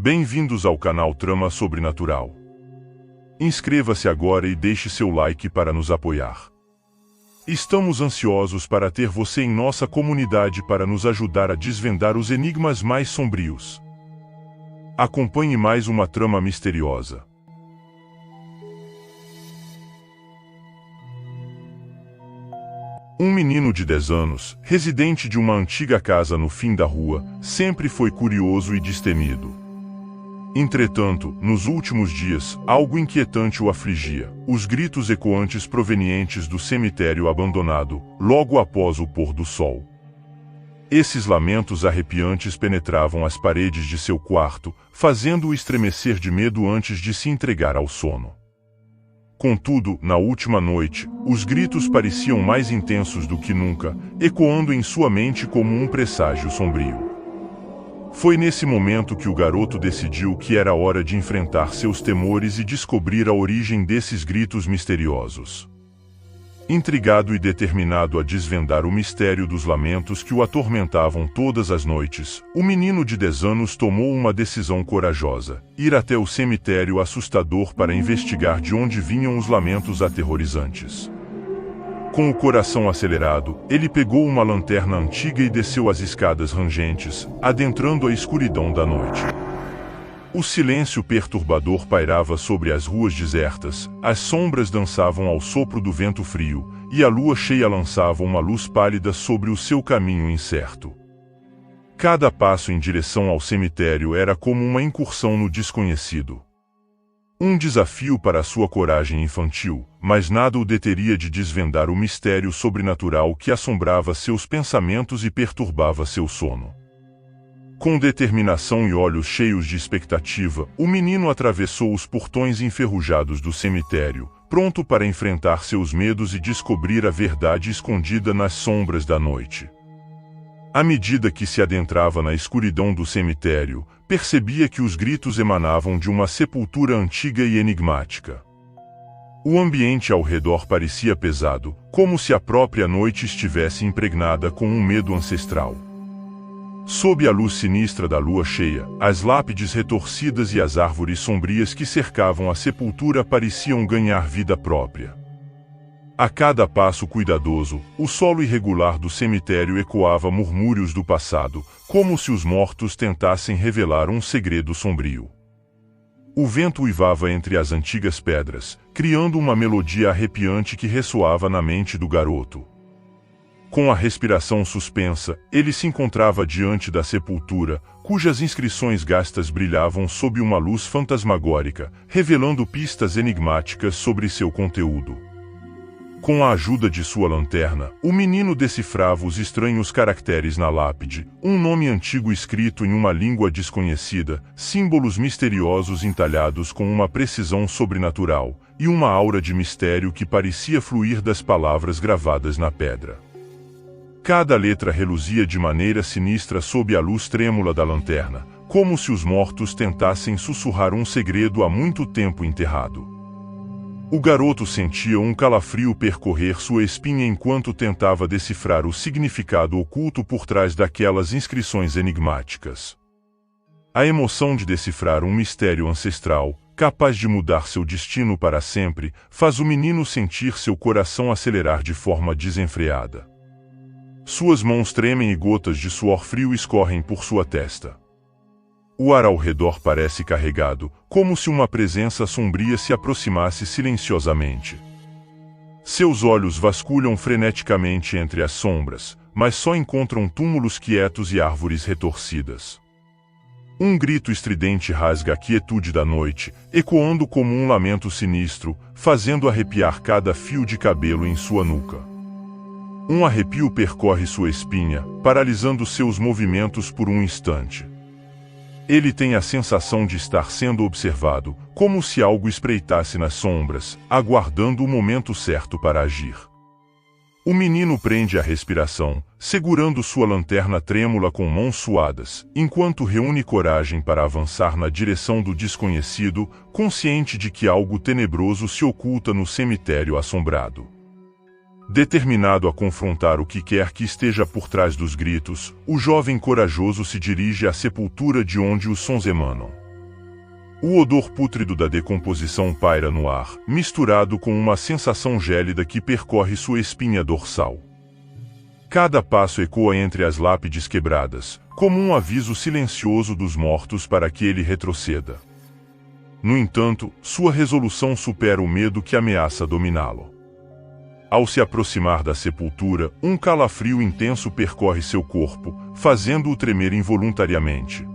Bem-vindos ao canal Trama Sobrenatural. Inscreva-se agora e deixe seu like para nos apoiar. Estamos ansiosos para ter você em nossa comunidade para nos ajudar a desvendar os enigmas mais sombrios. Acompanhe mais uma trama misteriosa. Um menino de 10 anos, residente de uma antiga casa no fim da rua, sempre foi curioso e destemido. Entretanto, nos últimos dias, algo inquietante o afligia: os gritos ecoantes provenientes do cemitério abandonado, logo após o pôr do sol. Esses lamentos arrepiantes penetravam as paredes de seu quarto, fazendo-o estremecer de medo antes de se entregar ao sono. Contudo, na última noite, os gritos pareciam mais intensos do que nunca, ecoando em sua mente como um presságio sombrio. Foi nesse momento que o garoto decidiu que era hora de enfrentar seus temores e descobrir a origem desses gritos misteriosos. Intrigado e determinado a desvendar o mistério dos lamentos que o atormentavam todas as noites, o menino de 10 anos tomou uma decisão corajosa: ir até o cemitério assustador para investigar de onde vinham os lamentos aterrorizantes. Com o coração acelerado, ele pegou uma lanterna antiga e desceu as escadas rangentes, adentrando a escuridão da noite. O silêncio perturbador pairava sobre as ruas desertas, as sombras dançavam ao sopro do vento frio, e a lua cheia lançava uma luz pálida sobre o seu caminho incerto. Cada passo em direção ao cemitério era como uma incursão no desconhecido. Um desafio para sua coragem infantil, mas nada o deteria de desvendar o mistério sobrenatural que assombrava seus pensamentos e perturbava seu sono. Com determinação e olhos cheios de expectativa, o menino atravessou os portões enferrujados do cemitério, pronto para enfrentar seus medos e descobrir a verdade escondida nas sombras da noite. À medida que se adentrava na escuridão do cemitério, percebia que os gritos emanavam de uma sepultura antiga e enigmática. O ambiente ao redor parecia pesado, como se a própria noite estivesse impregnada com um medo ancestral. Sob a luz sinistra da lua cheia, as lápides retorcidas e as árvores sombrias que cercavam a sepultura pareciam ganhar vida própria. A cada passo cuidadoso, o solo irregular do cemitério ecoava murmúrios do passado, como se os mortos tentassem revelar um segredo sombrio. O vento uivava entre as antigas pedras, criando uma melodia arrepiante que ressoava na mente do garoto. Com a respiração suspensa, ele se encontrava diante da sepultura, cujas inscrições gastas brilhavam sob uma luz fantasmagórica, revelando pistas enigmáticas sobre seu conteúdo. Com a ajuda de sua lanterna, o menino decifrava os estranhos caracteres na lápide, um nome antigo escrito em uma língua desconhecida, símbolos misteriosos entalhados com uma precisão sobrenatural, e uma aura de mistério que parecia fluir das palavras gravadas na pedra. Cada letra reluzia de maneira sinistra sob a luz trêmula da lanterna, como se os mortos tentassem sussurrar um segredo há muito tempo enterrado. O garoto sentia um calafrio percorrer sua espinha enquanto tentava decifrar o significado oculto por trás daquelas inscrições enigmáticas. A emoção de decifrar um mistério ancestral, capaz de mudar seu destino para sempre, faz o menino sentir seu coração acelerar de forma desenfreada. Suas mãos tremem e gotas de suor frio escorrem por sua testa. O ar ao redor parece carregado, como se uma presença sombria se aproximasse silenciosamente. Seus olhos vasculham freneticamente entre as sombras, mas só encontram túmulos quietos e árvores retorcidas. Um grito estridente rasga a quietude da noite, ecoando como um lamento sinistro, fazendo arrepiar cada fio de cabelo em sua nuca. Um arrepio percorre sua espinha, paralisando seus movimentos por um instante. Ele tem a sensação de estar sendo observado, como se algo espreitasse nas sombras, aguardando o momento certo para agir. O menino prende a respiração, segurando sua lanterna trêmula com mãos suadas, enquanto reúne coragem para avançar na direção do desconhecido, consciente de que algo tenebroso se oculta no cemitério assombrado. Determinado a confrontar o que quer que esteja por trás dos gritos, o jovem corajoso se dirige à sepultura de onde os sons emanam. O odor pútrido da decomposição paira no ar, misturado com uma sensação gélida que percorre sua espinha dorsal. Cada passo ecoa entre as lápides quebradas, como um aviso silencioso dos mortos para que ele retroceda. No entanto, sua resolução supera o medo que ameaça dominá-lo. Ao se aproximar da sepultura, um calafrio intenso percorre seu corpo, fazendo-o tremer involuntariamente.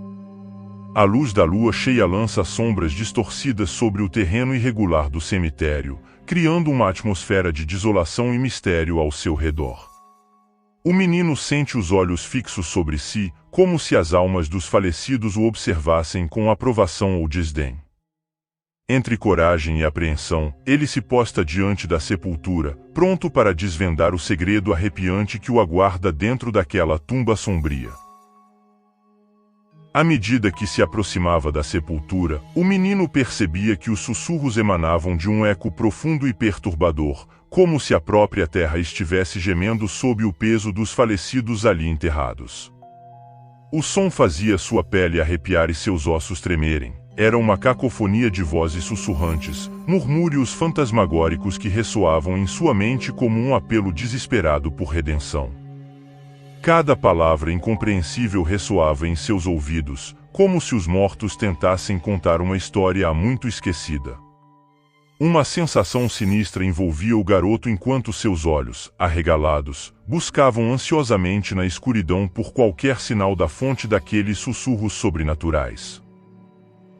A luz da lua cheia lança sombras distorcidas sobre o terreno irregular do cemitério, criando uma atmosfera de desolação e mistério ao seu redor. O menino sente os olhos fixos sobre si, como se as almas dos falecidos o observassem com aprovação ou desdém. Entre coragem e apreensão, ele se posta diante da sepultura, pronto para desvendar o segredo arrepiante que o aguarda dentro daquela tumba sombria. À medida que se aproximava da sepultura, o menino percebia que os sussurros emanavam de um eco profundo e perturbador, como se a própria terra estivesse gemendo sob o peso dos falecidos ali enterrados. O som fazia sua pele arrepiar e seus ossos tremerem. Era uma cacofonia de vozes sussurrantes, murmúrios fantasmagóricos que ressoavam em sua mente como um apelo desesperado por redenção. Cada palavra incompreensível ressoava em seus ouvidos, como se os mortos tentassem contar uma história há muito esquecida. Uma sensação sinistra envolvia o garoto enquanto seus olhos, arregalados, buscavam ansiosamente na escuridão por qualquer sinal da fonte daqueles sussurros sobrenaturais.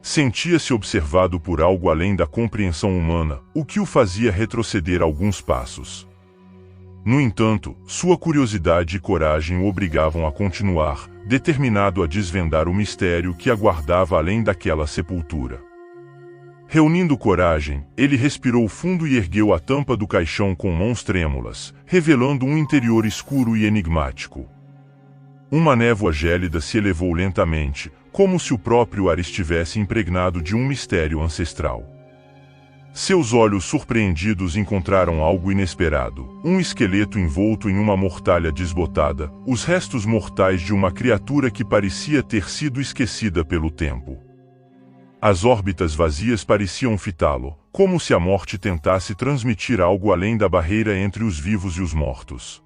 Sentia-se observado por algo além da compreensão humana, o que o fazia retroceder alguns passos. No entanto, sua curiosidade e coragem o obrigavam a continuar, determinado a desvendar o mistério que aguardava além daquela sepultura. Reunindo coragem, ele respirou fundo e ergueu a tampa do caixão com mãos trêmulas, revelando um interior escuro e enigmático. Uma névoa gélida se elevou lentamente, como se o próprio ar estivesse impregnado de um mistério ancestral. Seus olhos surpreendidos encontraram algo inesperado, um esqueleto envolto em uma mortalha desbotada, os restos mortais de uma criatura que parecia ter sido esquecida pelo tempo. As órbitas vazias pareciam fitá-lo, como se a morte tentasse transmitir algo além da barreira entre os vivos e os mortos.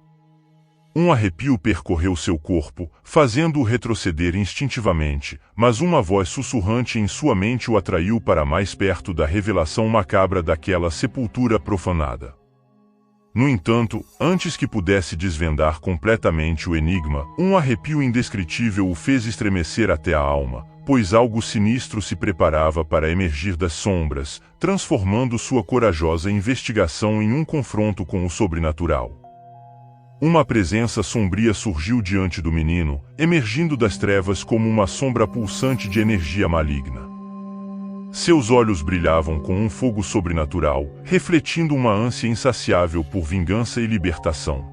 Um arrepio percorreu seu corpo, fazendo-o retroceder instintivamente, mas uma voz sussurrante em sua mente o atraiu para mais perto da revelação macabra daquela sepultura profanada. No entanto, antes que pudesse desvendar completamente o enigma, um arrepio indescritível o fez estremecer até a alma, pois algo sinistro se preparava para emergir das sombras, transformando sua corajosa investigação em um confronto com o sobrenatural. Uma presença sombria surgiu diante do menino, emergindo das trevas como uma sombra pulsante de energia maligna. Seus olhos brilhavam com um fogo sobrenatural, refletindo uma ânsia insaciável por vingança e libertação.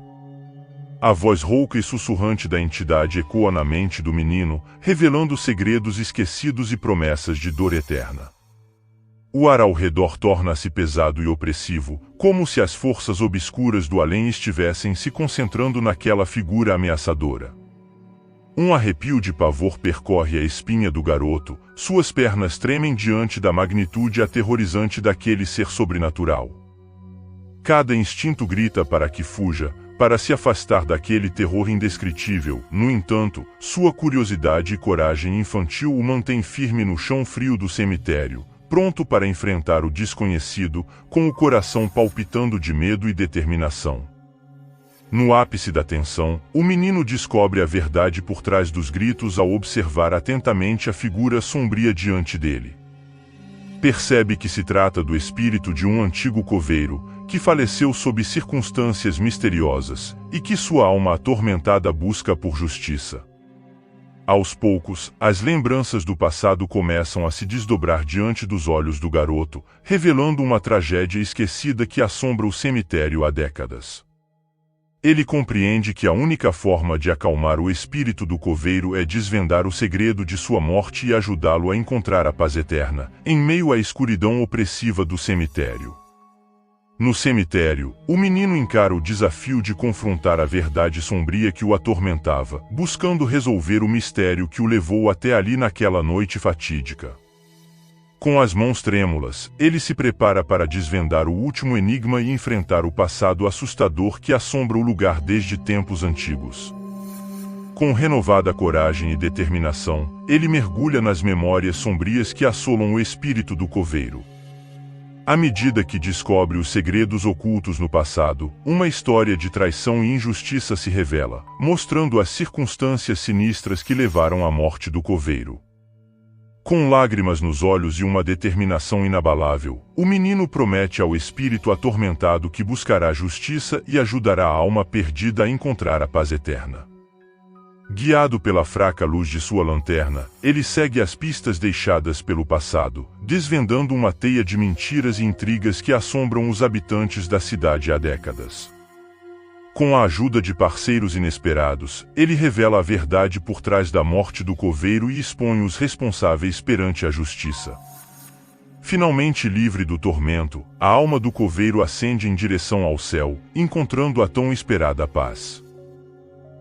A voz rouca e sussurrante da entidade ecoa na mente do menino, revelando segredos esquecidos e promessas de dor eterna. O ar ao redor torna-se pesado e opressivo, como se as forças obscuras do além estivessem se concentrando naquela figura ameaçadora. Um arrepio de pavor percorre a espinha do garoto, suas pernas tremem diante da magnitude aterrorizante daquele ser sobrenatural. Cada instinto grita para que fuja, para se afastar daquele terror indescritível. No entanto, sua curiosidade e coragem infantil o mantém firme no chão frio do cemitério, pronto para enfrentar o desconhecido, com o coração palpitando de medo e determinação. No ápice da tensão, o menino descobre a verdade por trás dos gritos ao observar atentamente a figura sombria diante dele. Percebe que se trata do espírito de um antigo coveiro, que faleceu sob circunstâncias misteriosas, e que sua alma atormentada busca por justiça. Aos poucos, as lembranças do passado começam a se desdobrar diante dos olhos do garoto, revelando uma tragédia esquecida que assombra o cemitério há décadas. Ele compreende que a única forma de acalmar o espírito do coveiro é desvendar o segredo de sua morte e ajudá-lo a encontrar a paz eterna, em meio à escuridão opressiva do cemitério. No cemitério, o menino encara o desafio de confrontar a verdade sombria que o atormentava, buscando resolver o mistério que o levou até ali naquela noite fatídica. Com as mãos trêmulas, ele se prepara para desvendar o último enigma e enfrentar o passado assustador que assombra o lugar desde tempos antigos. Com renovada coragem e determinação, ele mergulha nas memórias sombrias que assolam o espírito do coveiro. À medida que descobre os segredos ocultos no passado, uma história de traição e injustiça se revela, mostrando as circunstâncias sinistras que levaram à morte do coveiro. Com lágrimas nos olhos e uma determinação inabalável, o menino promete ao espírito atormentado que buscará justiça e ajudará a alma perdida a encontrar a paz eterna. Guiado pela fraca luz de sua lanterna, ele segue as pistas deixadas pelo passado, desvendando uma teia de mentiras e intrigas que assombram os habitantes da cidade há décadas. Com a ajuda de parceiros inesperados, ele revela a verdade por trás da morte do coveiro e expõe os responsáveis perante a justiça. Finalmente livre do tormento, a alma do coveiro ascende em direção ao céu, encontrando a tão esperada paz.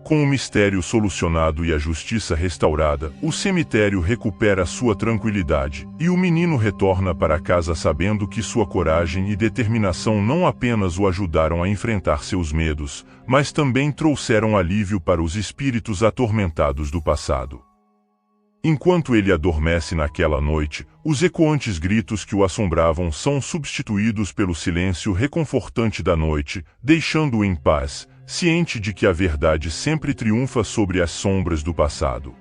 Com o mistério solucionado e a justiça restaurada, o cemitério recupera sua tranquilidade, e o menino retorna para casa sabendo que sua coragem e determinação não apenas o ajudaram a enfrentar seus medos, mas também trouxeram alívio para os espíritos atormentados do passado. Enquanto ele adormece naquela noite, os ecoantes gritos que o assombravam são substituídos pelo silêncio reconfortante da noite, deixando-o em paz, ciente de que a verdade sempre triunfa sobre as sombras do passado.